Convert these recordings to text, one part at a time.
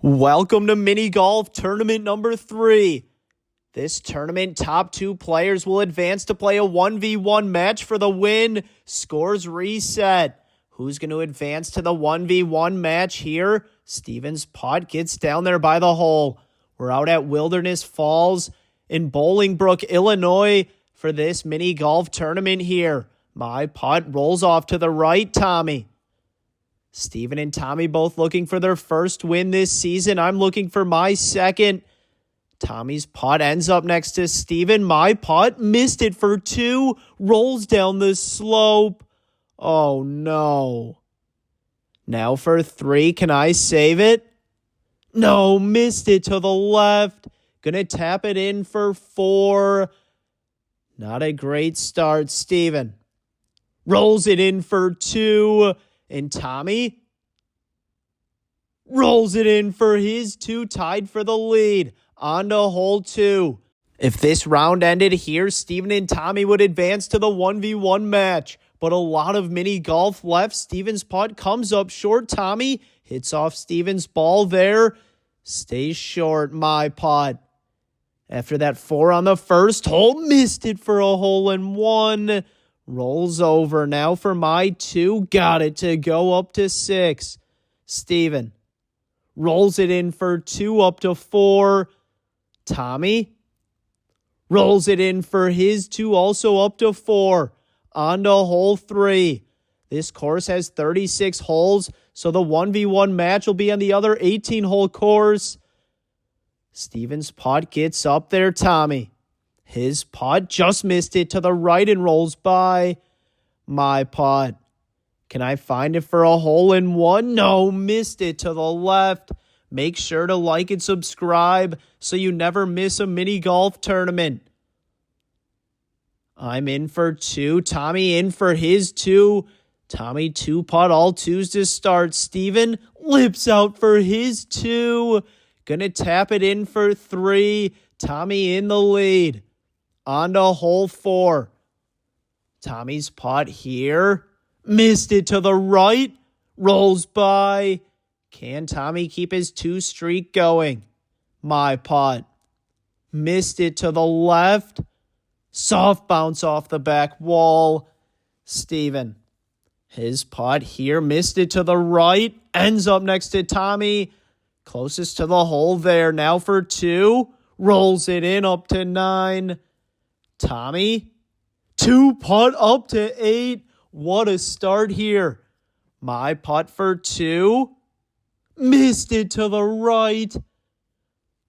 Welcome to Mini Golf Tournament number 3. This tournament, top 2 players will advance to play a 1v1 match for the win. Scores reset. Who's going to advance to the 1v1 match here? Steven's putt gets down there by the hole. We're out at Wilderness Falls in Bolingbrook, Illinois for this mini golf tournament here. My putt rolls off to the right, Tommy. Steven and Tommy both looking for their first win this season. I'm looking for my second. Tommy's putt ends up next to Steven. My putt missed it for 2. Rolls down the slope. Oh, no. Now for 3. Can I save it? No, missed it to the left. Gonna tap it in for 4. Not a great start, Steven. Rolls it in for 2. And Tommy rolls it in for his 2, tied for the lead. On to hole 2. If this round ended here, Steven and Tommy would advance to the 1v1 match. But a lot of mini golf left. Steven's putt comes up short. Tommy hits off Steven's ball there. Stays short, my putt. After that 4 on the first hole, missed it for a hole-in-one. Rolls over now for my 2. Got it to go up to 6. Steven rolls it in for 2 up to 4. Tommy rolls it in for his 2 also up to 4. On to hole 3. This course has 36 holes, so the 1v1 match will be on the other 18-hole course. Steven's putt gets up there, Tommy. His putt just missed it to the right and rolls by. My putt. Can I find it for a hole-in-one? No, missed it to the left. Make sure to like and subscribe so you never miss a mini golf tournament. I'm in for 2. Tommy in for his 2. Tommy 2-putt, all 2s to start. Steven lips out for his 2. Gonna tap it in for 3. Tommy in the lead. On to hole 4. Tommy's putt here. Missed it to the right. Rolls by. Can Tommy keep his 2 streak going? My putt. Missed it to the left. Soft bounce off the back wall. Steven. His putt here. Missed it to the right. Ends up next to Tommy. Closest to the hole there. Now for 2. Rolls it in up to 9. Tommy, 2-putt up to 8. What a start here. My putt for 2. Missed it to the right.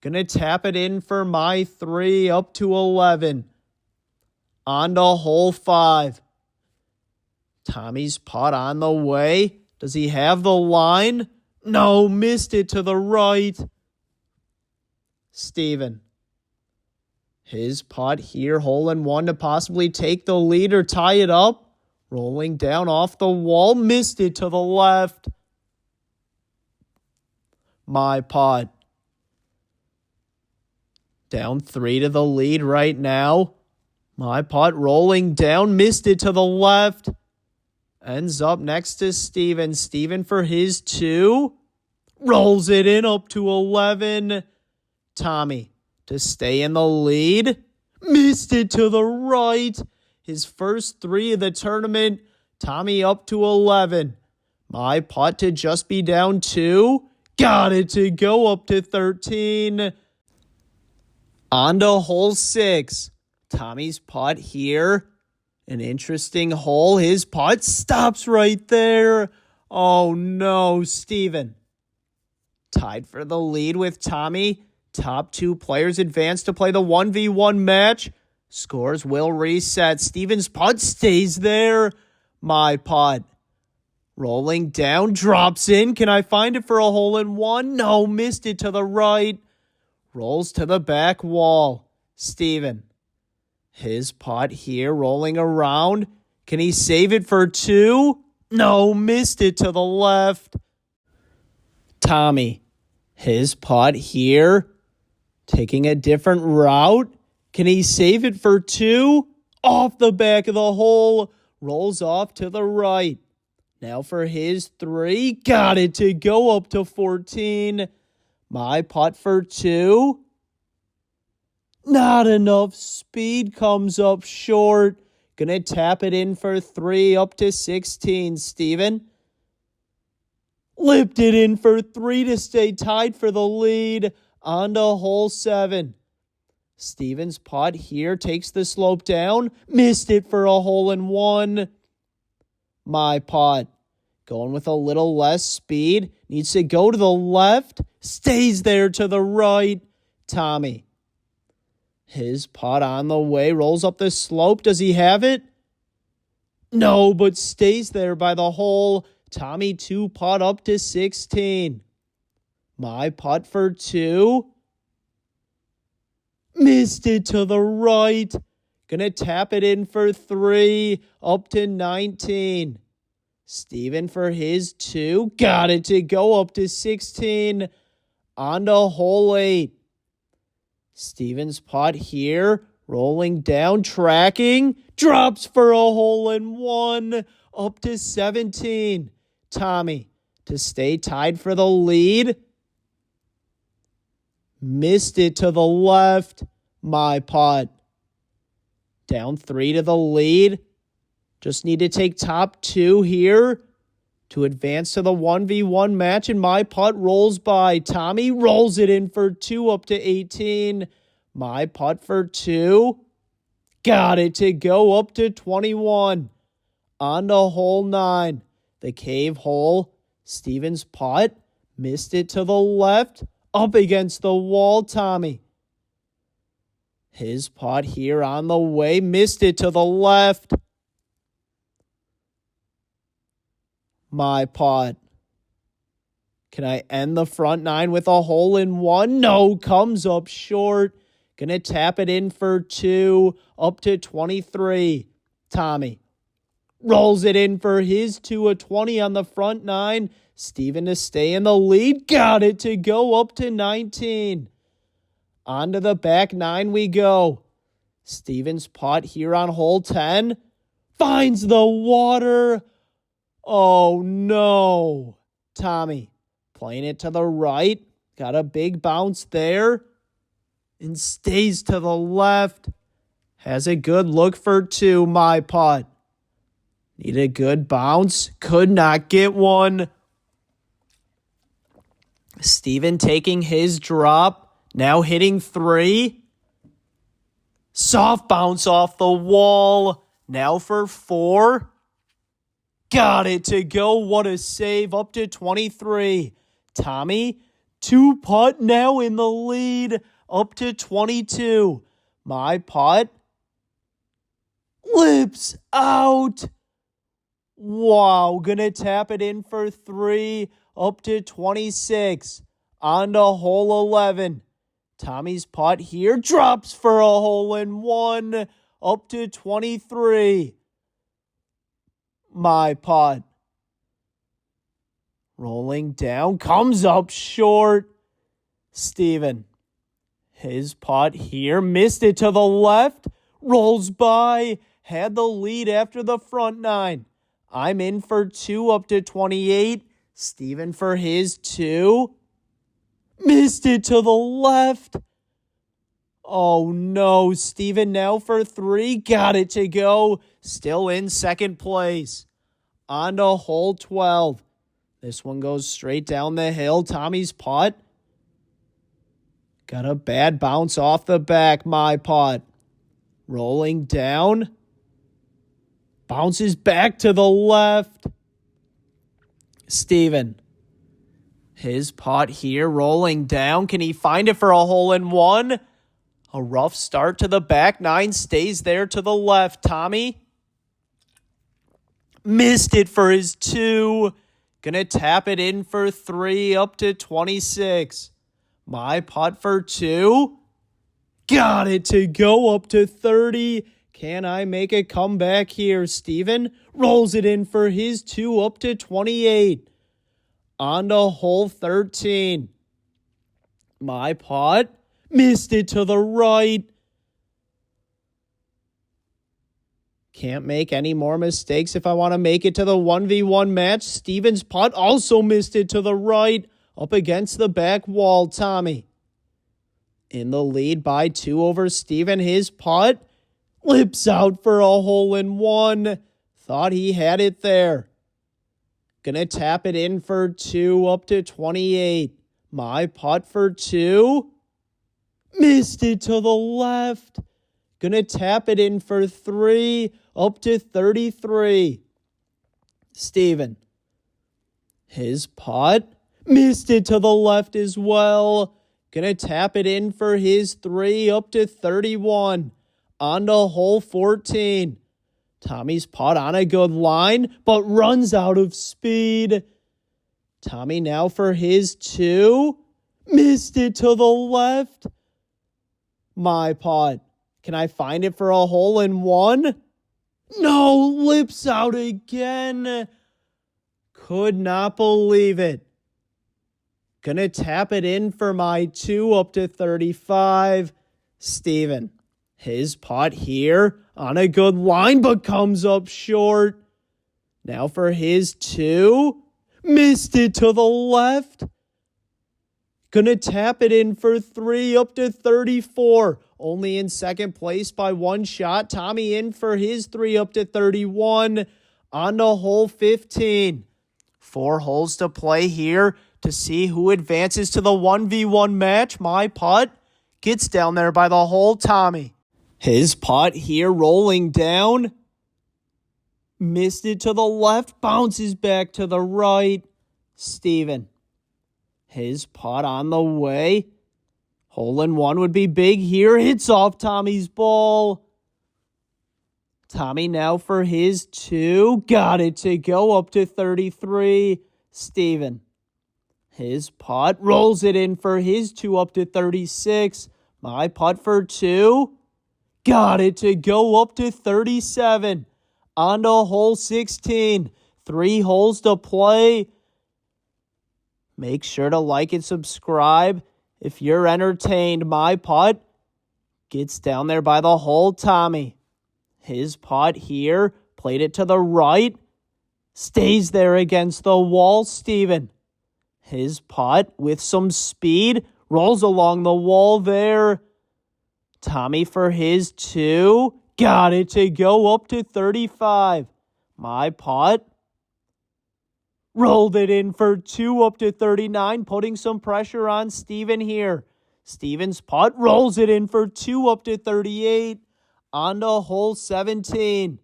Gonna tap it in for my 3 up to 11. On to hole 5. Tommy's putt on the way. Does he have the line? No, missed it to the right. Steven. His putt here, hole-in-one to possibly take the lead or tie it up. Rolling down off the wall, missed it to the left. My putt. Down 3 to the lead right now. My putt rolling down, missed it to the left. Ends up next to Steven. Steven for his 2. Rolls it in up to 11. Tommy. To stay in the lead. Missed it to the right. His first 3 of the tournament. Tommy up to 11. My putt to just be down 2. Got it to go up to 13. On to hole 6. Tommy's putt here. An interesting hole. His putt stops right there. Oh no, Steven. Tied for the lead with Tommy. Top 2 players advance to play the 1v1 match. Scores will reset. Steven's putt stays there. My putt. Rolling down, drops in. Can I find it for a hole-in-one? No, missed it to the right. Rolls to the back wall. Steven. His putt here, rolling around. Can he save it for 2? No, missed it to the left. Tommy. His putt here. Taking a different route. Can he save it for 2? Off the back of the hole. Rolls off to the right. Now for his 3. Got it to go up to 14. My putt for 2. Not enough speed, comes up short. Gonna tap it in for 3, up to 16, Steven. Lipped it in for 3 to stay tied for the lead. On to hole 7. Steven's putt here takes the slope down. Missed it for a hole-in-one. My putt. Going with a little less speed. Needs to go to the left. Stays there to the right. Tommy. His putt on the way. Rolls up the slope. Does he have it? No, but stays there by the hole. Tommy 2 putt up to 16. My putt for 2. Missed it to the right. Gonna tap it in for 3. Up to 19. Steven for his 2. Got it to go up to 16. On to hole 8. Steven's putt here. Rolling down, tracking. Drops for a hole-in-one. Up to 17. Tommy to stay tied for the lead. Missed it to the left. My putt. Down 3 to the lead. Just need to take top 2 here to advance to the 1v1 match, and my putt rolls by. Tommy rolls it in for 2 up to 18. My putt for 2. Got it to go up to 21. On to hole 9. The cave hole. Steven's putt. Missed it to the left. Up against the wall, Tommy. His putt here on the way. Missed it to the left. My putt. Can I end the front 9 with a hole-in-one? No, comes up short. Gonna tap it in for 2, up to 23. Tommy rolls it in for his 2, a 20 on the front 9. Steven to stay in the lead. Got it to go up to 19. On to the back 9 we go. Steven's putt here on hole 10. Finds the water. Oh, no. Tommy playing it to the right. Got a big bounce there. And stays to the left. Has a good look for 2. My putt. Need a good bounce. Could not get one. Steven taking his drop. Now hitting 3. Soft bounce off the wall. Now for 4. Got it to go. What a save. Up to 23. Tommy, 2 putt now in the lead. Up to 22. My putt. Lips out. Wow. Gonna tap it in for 3. Up to 26. On to hole 11. Tommy's putt here. Drops for a hole-in-one. Up to 23. My putt. Rolling down. Comes up short. Steven. His putt here. Missed it to the left. Rolls by. Had the lead after the front 9. I'm in for 2 up to 28. Steven for his 2. Missed it to the left. Oh no. Steven now for 3. Got it to go. Still in second place. On to hole 12. This one goes straight down the hill. Tommy's putt. Got a bad bounce off the back. My putt. Rolling down. Bounces back to the left. Steven. His putt here rolling down. Can he find it for a hole-in-one? A rough start to the back 9. Stays there to the left. Tommy. Missed it for his 2. Gonna tap it in for 3 up to 26. My putt for 2. Got it to go up to 30. Can I make a comeback here? Steven rolls it in for his 2 up to 28. On to hole 13. My putt. Missed it to the right. Can't make any more mistakes if I want to make it to the 1v1 match. Steven's putt also missed it to the right. Up against the back wall, Tommy. In the lead by 2 over Steven. His putt lips out for a hole-in-one. Thought he had it there. Gonna tap it in for 2 up to 28. My putt for 2. Missed it to the left. Gonna tap it in for 3 up to 33. Steven. His putt. Missed it to the left as well. Gonna tap it in for his 3 up to 31. On to hole 14. Tommy's putt on a good line, but runs out of speed. Tommy now for his 2. Missed it to the left. My putt. Can I find it for a hole-in-one? No, lips out again. Could not believe it. Gonna tap it in for my 2 up to 35. Steven. His putt here on a good line, but comes up short. Now for his 2. Missed it to the left. Gonna tap it in for 3 up to 34. Only in second place by 1 shot. Tommy in for his 3 up to 31. On to hole 15. 4 holes to play here to see who advances to the 1v1 match. My putt gets down there by the hole, Tommy. His putt here rolling down. Missed it to the left. Bounces back to the right. Steven. His putt on the way. Hole-in-one would be big here. Hits off Tommy's ball. Tommy now for his 2. Got it to go up to 33. Steven. His putt rolls it in for his 2 up to 36. My putt for 2. Got it to go up to 37. On to hole 16. 3 holes to play. Make sure to like and subscribe if you're entertained. My putt gets down there by the hole, Tommy. His putt here, played it to the right. Stays there against the wall, Steven. His putt with some speed, rolls along the wall there. Tommy for his 2. Got it to go up to 35. My putt. Rolled it in for 2 up to 39, putting some pressure on Steven here. Steven's putt rolls it in for 2 up to 38. On to hole 17.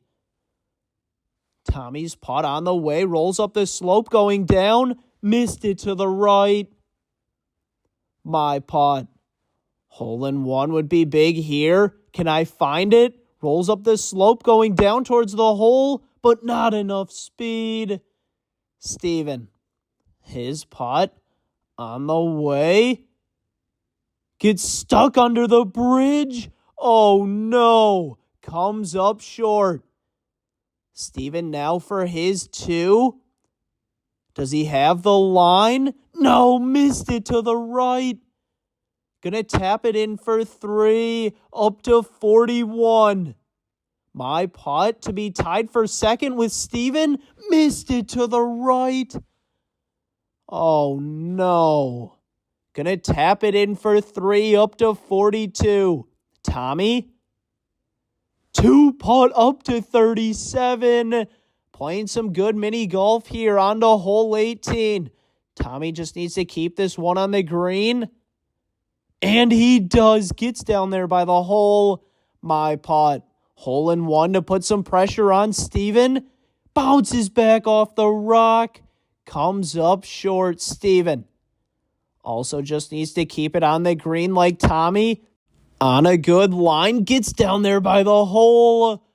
Tommy's putt on the way, rolls up the slope going down. Missed it to the right. My putt. Hole-in-one would be big here. Can I find it? Rolls up the slope going down towards the hole, but not enough speed. Steven. His putt on the way. Gets stuck under the bridge. Oh no. Comes up short. Steven now for his 2. Does he have the line? No, missed it to the right. Gonna tap it in for 3 up to 41. My putt to be tied for second with Steven. Missed it to the right. Oh no. Gonna tap it in for 3 up to 42. Tommy. 2 putt up to 37. Playing some good mini golf here on to hole 18. Tommy just needs to keep this one on the green. And he does. Gets down there by the hole. My putt. Hole-in-one to put some pressure on Steven. Bounces back off the rock. Comes up short. Steven. Also just needs to keep it on the green like Tommy. On a good line. Gets down there by the hole.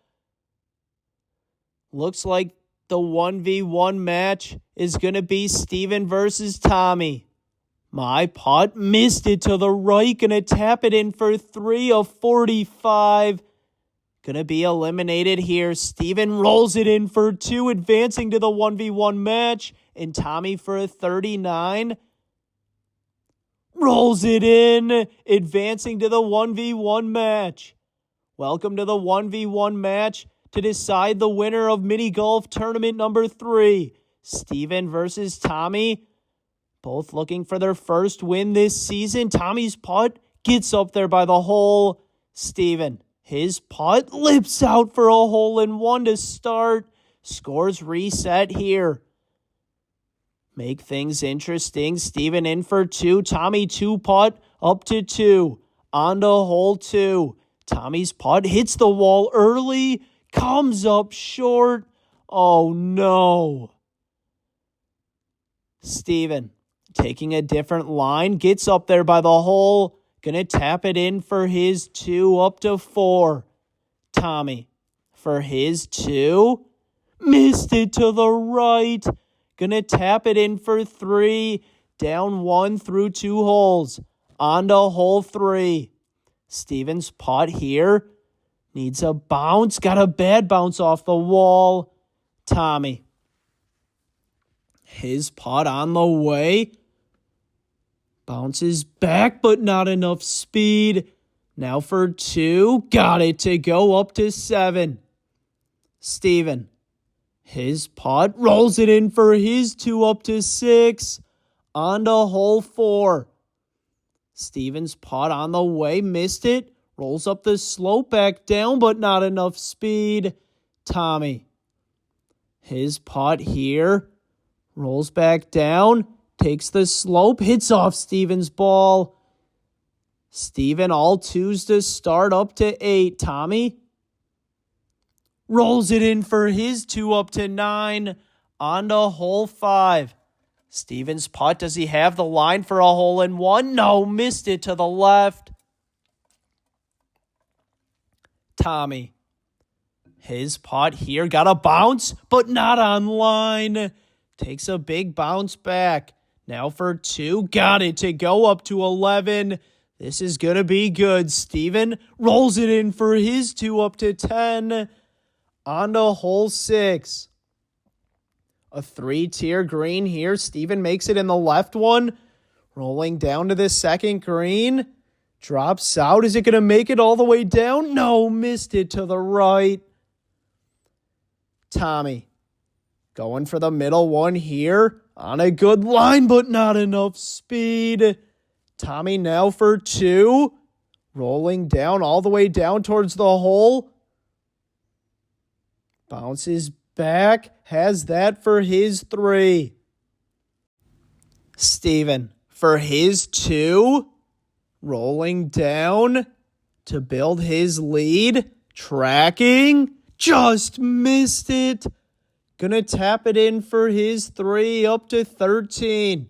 Looks like the 1v1 match is going to be Steven versus Tommy. My putt missed it to the right. Going to tap it in for 3 of 45. Going to be eliminated here. Steven rolls it in for 2, advancing to the 1v1 match. And Tommy for a 39. Rolls it in, advancing to the 1v1 match. Welcome to the 1v1 match to decide the winner of mini golf tournament number 3. Steven versus Tommy. Both looking for their first win this season. Tommy's putt gets up there by the hole. Steven, his putt lips out for a hole-in-one to start. Scores reset here. Make things interesting. Steven in for 2. Tommy 2 putt up to 2. On to hole 2. Tommy's putt hits the wall early. Comes up short. Oh no. Steven taking a different line. Gets up there by the hole. Gonna tap it in for his 2 up to 4. Tommy for his 2. Missed it to the right. Gonna tap it in for 3. Down 1 through 2 holes. On to hole 3. Steven's putt here. Needs a bounce. Got a bad bounce off the wall. Tommy. His putt on the way. Bounces back, but not enough speed. Now for 2. Got it to go up to 7. Steven. His putt rolls it in for his 2 up to 6. On to hole 4. Steven's putt on the way. Missed it. Rolls up the slope back down, but not enough speed. Tommy. His putt here. Rolls back down. Takes the slope. Hits off Steven's ball. Steven all 2s to start up to 8. Tommy. Rolls it in for his 2 up to 9. On to hole 5. Steven's putt. Does he have the line for a hole-in-one? No, missed it to the left. Tommy. His putt here. Got a bounce, but not on line. Takes a big bounce back. Now for 2. Got it to go up to 11. This is going to be good. Steven rolls it in for his 2 up to 10. On to hole 6. A 3-tier green here. Steven makes it in the left one. Rolling down to the second green. Drops out. Is it going to make it all the way down? No, missed it to the right. Tommy. Going for the middle one here. On a good line, but not enough speed. Tommy now for 2. Rolling down all the way down towards the hole. Bounces back. Has that for his 3. Steven for his 2. Rolling down to build his lead. Tracking. Just missed it. Gonna tap it in for his 3 up to 13.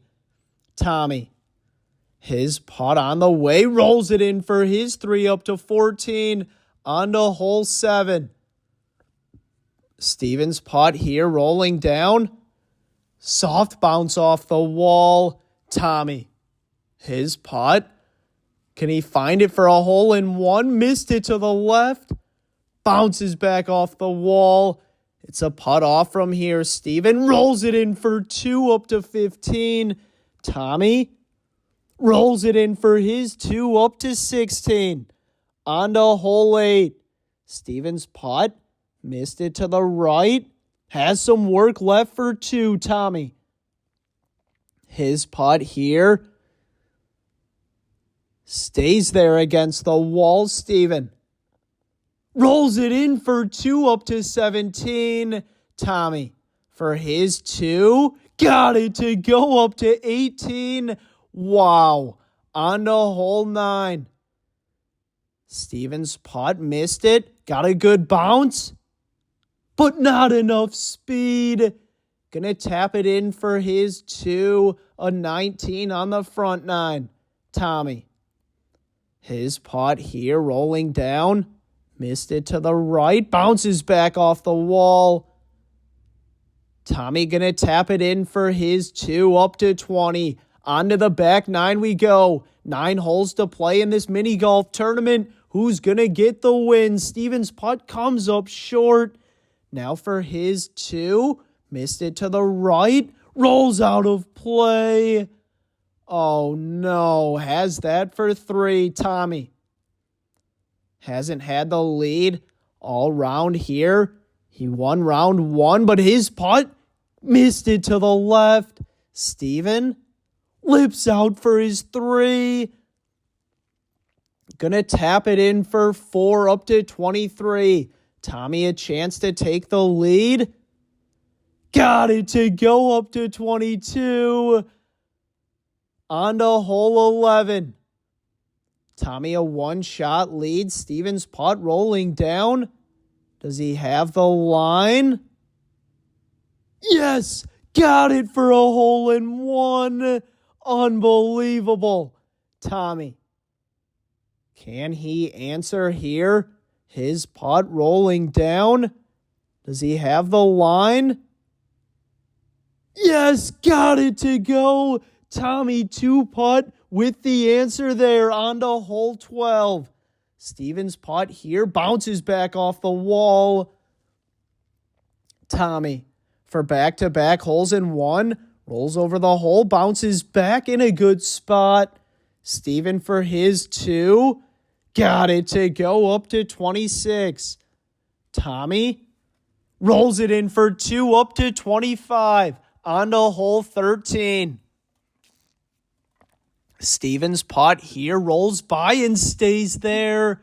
Tommy. His putt on the way. Rolls it in for his 3 up to 14. On to hole 7. Steven's putt here rolling down. Soft bounce off the wall. Tommy. His putt. Can he find it for a hole-in-one? Missed it to the left. Bounces back off the wall. It's a putt off from here. Steven rolls it in for 2 up to 15. Tommy rolls it in for his 2 up to 16. On to hole 8. Steven's putt. Missed it to the right. Has some work left for 2. Tommy. His putt here. Stays there against the wall. Steven. Rolls it in for 2 up to 17. Tommy. For his 2. Got it to go up to 18. Wow. On to hole 9. Steven's putt. Missed it. Got a good bounce. But not enough speed. Gonna tap it in for his 2. A 19 on the front 9. Tommy. His putt here rolling down. Missed it to the right. Bounces back off the wall. Tommy gonna tap it in for his 2 up to 20. Onto the back 9 we go. 9 holes to play in this mini golf tournament. Who's gonna get the win? Steven's putt comes up short. Now for his 2. Missed it to the right. Rolls out of play. Oh no. Has that for 3. Tommy. Hasn't had the lead all round here. He won round 1, but his putt missed it to the left. Steven Lips out for his 3. Gonna tap it in for 4 up to 23. Tommy a chance to take the lead. Got it to go up to 22. On to hole 11. Tommy a 1-shot lead. Steven's putt rolling down. Does he have the line? Yes! Got it for a hole in 1. Unbelievable. Tommy. Can he answer here? His putt rolling down. Does he have the line? Yes, got it to go. Tommy 2-putt with the answer there on to hole 12. Steven's putt here bounces back off the wall. Tommy for back-to-back holes in 1. Rolls over the hole, bounces back in a good spot. Steven for his 2. Got it to go up to 26. Tommy rolls it in for 2 up to 25. On to hole 13. Steven's putt here rolls by and stays there.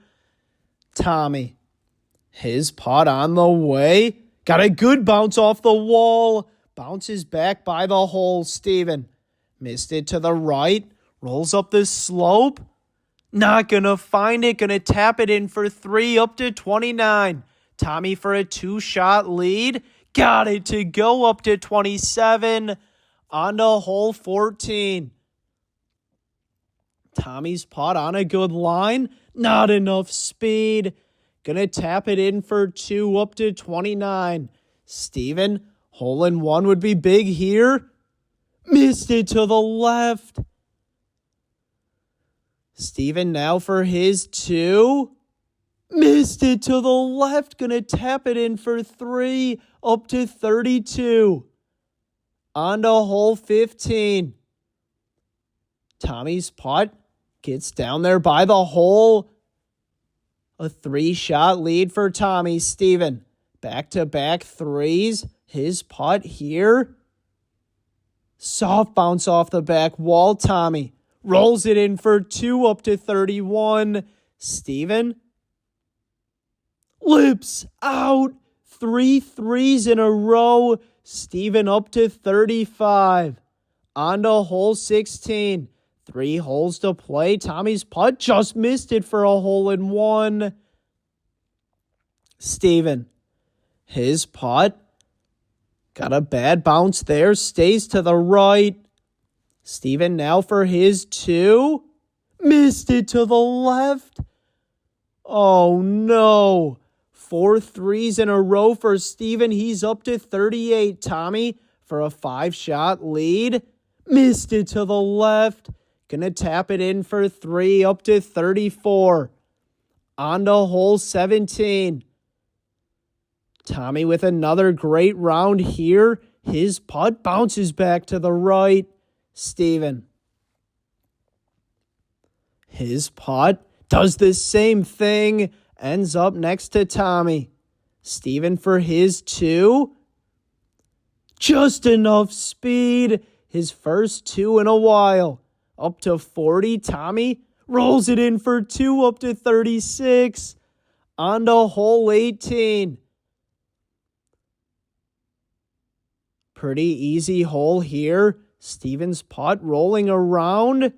Tommy, his putt on the way. Got a good bounce off the wall. Bounces back by the hole. Steven missed it to the right. Rolls up the slope. Not gonna find it. Gonna tap it in for 3 up to 29. Tommy for a 2-shot lead. Got it to go up to 27. On to hole 14. Tommy's putt on a good line. Not enough speed. Gonna tap it in for 2 up to 29. Steven, hole in 1 would be big here. Missed it to the left. Steven now for his 2. Missed it to the left. Gonna tap it in for 3 up to 32. On to hole 15. Tommy's putt gets down there by the hole. A 3-shot lead for Tommy. Steven, back-to-back 3s. His putt here. Soft bounce off the back wall. Tommy rolls it in for 2 up to 31. Steven, lips out. 3 threes in a row. Steven up to 35. On to hole 16. 3 holes to play. Tommy's putt just missed it for a hole in 1. Steven, his putt got a bad bounce there. Stays to the right. Steven now for his 2. Missed it to the left. Oh no. 4 threes in a row for Steven. He's up to 38. Tommy for a 5-shot lead. Missed it to the left. Gonna tap it in for 3 up to 34. On to hole 17. Tommy with another great round here. His putt bounces back to the right. Steven, his putt does the same thing. Ends up next to Tommy. Steven for his 2. Just enough speed. His first 2 in a while. Up to 40. Tommy rolls it in for 2 up to 36. On to hole 18. Pretty easy hole here. Steven's putt rolling around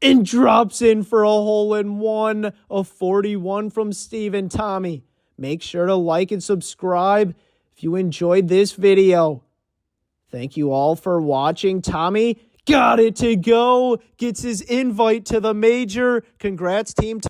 and drops in for a hole in 1. A 41 from Steven. Tommy, make sure to like and subscribe if you enjoyed this video. Thank you all for watching. Tommy got it to go. Gets his invite to the major. Congrats, team.